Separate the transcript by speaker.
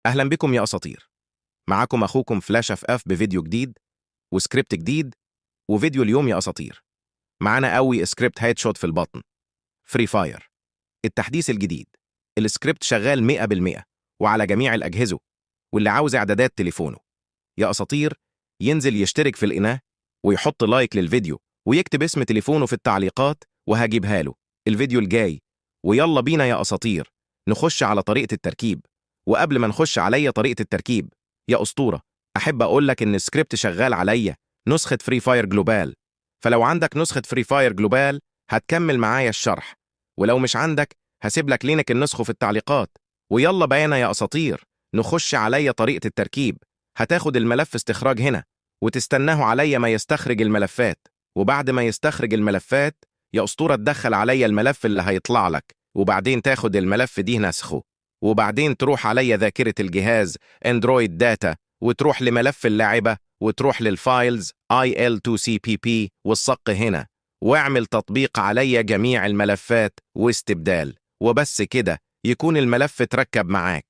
Speaker 1: أهلا بكم يا أساطير. معكم أخوكم فلاش اف بفيديو جديد وسكريبت جديد. وفيديو اليوم يا أساطير معانا قوي سكريبت هيد شوت في البطن. فري فاير التحديث الجديد. السكريبت شغال 100% وعلى جميع الأجهزة، واللي عاوز إعدادات تليفونه يا أساطير ينزل يشترك في القناة ويحط لايك للفيديو ويكتب اسم تليفونه في التعليقات وهجيبها له الفيديو الجاي. ويلا بينا يا أساطير نخش على طريقة التركيب. وقبل ما نخش عليا طريقة التركيب يا أسطورة، أحب أقول لك إن السكريبت شغال عليا نسخة فري فاير جلوبال، فلو عندك نسخة فري فاير جلوبال هتكمل معايا الشرح، ولو مش عندك هسيب لك لينك النسخة في التعليقات. ويلا بينا يا أساطير نخش عليا طريقة التركيب. هتاخد الملف استخراج هنا وتستناه عليا ما يستخرج الملفات، وبعد ما يستخرج الملفات يا أسطورة تدخل عليا الملف اللي هيطلع لك، وبعدين تاخد الملف دي نسخه، وبعدين تروح عليا ذاكرة الجهاز اندرويد داتا وتروح لملف اللاعبة وتروح للفايلز IL2CPP والصق هنا، واعمل تطبيق عليا جميع الملفات واستبدال، وبس كده يكون الملف اتركب معاك.